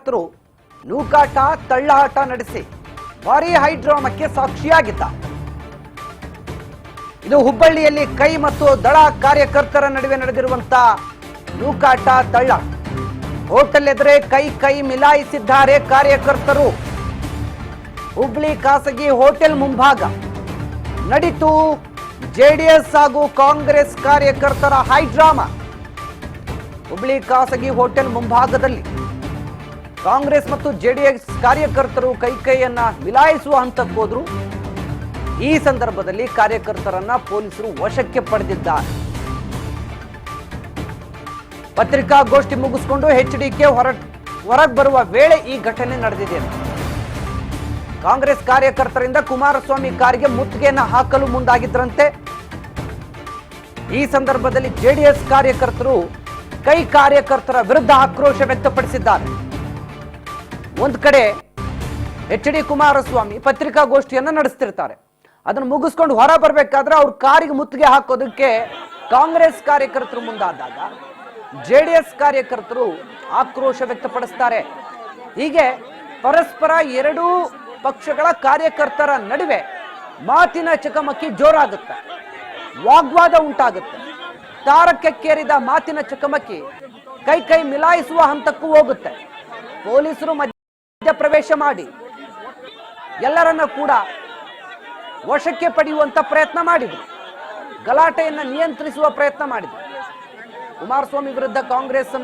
ಕಾರ್ಯಕರ್ತರು ನೂಕಾಟ ತಳ್ಳಾಟ ನಡೆಸಿ ಭಾರೀ ಹೈಡ್ರಾಮಕ್ಕೆ ಸಾಕ್ಷಿಯಾಗಿದ್ದ. ಇದು ಹುಬ್ಬಳ್ಳಿಯಲ್ಲಿ ಕೈ ಮತ್ತು ದಳ ಕಾರ್ಯಕರ್ತರ ನಡುವೆ ನಡೆದಿರುವಂತಹ ನೂಕಾಟ ತಳ್ಳಾಟ. ಹೋಟೆಲ್ ಎದುರೇ ಕೈ ಮಿಲಾಯಿಸಿದ್ದಾರೆ ಕಾರ್ಯಕರ್ತರು. ಹುಬ್ಬಳ್ಳಿ ಖಾಸಗಿ ಹೋಟೆಲ್ ಮುಂಭಾಗ ನಡೀತು ಜೆಡಿಎಸ್ ಹಾಗೂ ಕಾಂಗ್ರೆಸ್ ಕಾರ್ಯಕರ್ತರ ಹೈಡ್ರಾಮಾ. ಹುಬ್ಬಳ್ಳಿ ಖಾಸಗಿ ಹೋಟೆಲ್ ಮುಂಭಾಗದಲ್ಲಿ ಕಾಂಗ್ರೆಸ್ ಮತ್ತು ಜೆಡಿಎಸ್ ಕಾರ್ಯಕರ್ತರು ಕೈಯನ್ನ ಮಿಲಾಯಿಸುವ ಹಂತಕ್ಕೆ ಹೋದ್ರು. ಈ ಸಂದರ್ಭದಲ್ಲಿ ಕಾರ್ಯಕರ್ತರನ್ನ ಪೊಲೀಸರು ವಶಕ್ಕೆ ಪಡೆದಿದ್ದಾರೆ. ಪತ್ರಿಕಾಗೋಷ್ಠಿ ಮುಗಿಸಿಕೊಂಡು ಎಚ್ಡಿಕೆ ಹೊರಗೆ ಬರುವ ವೇಳೆ ಈ ಘಟನೆ ನಡೆದಿದೆ. ಕಾಂಗ್ರೆಸ್ ಕಾರ್ಯಕರ್ತರಿಂದ ಕುಮಾರಸ್ವಾಮಿ ಕಾರಿಗೆ ಮುತ್ತಿಗೆಯನ್ನ ಹಾಕಲು ಮುಂದಾಗಿದ್ರಂತೆ. ಈ ಸಂದರ್ಭದಲ್ಲಿ ಜೆಡಿಎಸ್ ಕಾರ್ಯಕರ್ತರು ಕಾರ್ಯಕರ್ತರ ವಿರುದ್ಧ ಆಕ್ರೋಶ ವ್ಯಕ್ತಪಡಿಸಿದ್ದಾರೆ. ಒಂದು ಕಡೆ ಎಚ್.ಡಿ. ಕುಮಾರಸ್ವಾಮಿ ಪತ್ರಿಕಾಗೋಷ್ಠಿಯನ್ನ ನಡೆಸ್ತಿರ್ತಾರೆ. ಅದನ್ನು ಮುಗಿಸ್ಕೊಂಡು ಹೊರ ಬರಬೇಕಾದ್ರೆ ಅವ್ರ ಕಾರಿಗೆ ಮುತ್ತಿಗೆ ಹಾಕೋದಕ್ಕೆ ಕಾಂಗ್ರೆಸ್ ಕಾರ್ಯಕರ್ತರು ಮುಂದಾದಾಗ ಜೆಡಿಎಸ್ ಕಾರ್ಯಕರ್ತರು ಆಕ್ರೋಶ ವ್ಯಕ್ತಪಡಿಸ್ತಾರೆ. ಹೀಗೆ ಪರಸ್ಪರ ಎರಡೂ ಪಕ್ಷಗಳ ಕಾರ್ಯಕರ್ತರ ನಡುವೆ ಮಾತಿನ ಚಕಮಕಿ ಜೋರಾಗುತ್ತೆ, ವಾಗ್ವಾದ ಉಂಟಾಗುತ್ತೆ. ತಾರಕಕ್ಕೇರಿದ ಮಾತಿನ ಚಕಮಕಿ ಕೈ ಮಿಲಾಯಿಸುವ ಹಂತಕ್ಕೂ ಹೋಗುತ್ತೆ. ಪೊಲೀಸರು ಮಧ್ಯ ಪ್ರವೇಶ ಮಾಡಿ ಎಲ್ಲರನ್ನ ಕೂಡ ವಶಕ್ಕೆ ಪಡೆಯುವಂತ ಪ್ರಯತ್ನ ಮಾಡಿದ್ರು. ಗಲಾಟೆಯನ್ನ ನಿಯಂತ್ರಿಸುವ ಪ್ರಯತ್ನ ಮಾಡಿದ್ರು. ಕುಮಾರಸ್ವಾಮಿ ವಿರುದ್ಧ ಕಾಂಗ್ರೆಸ್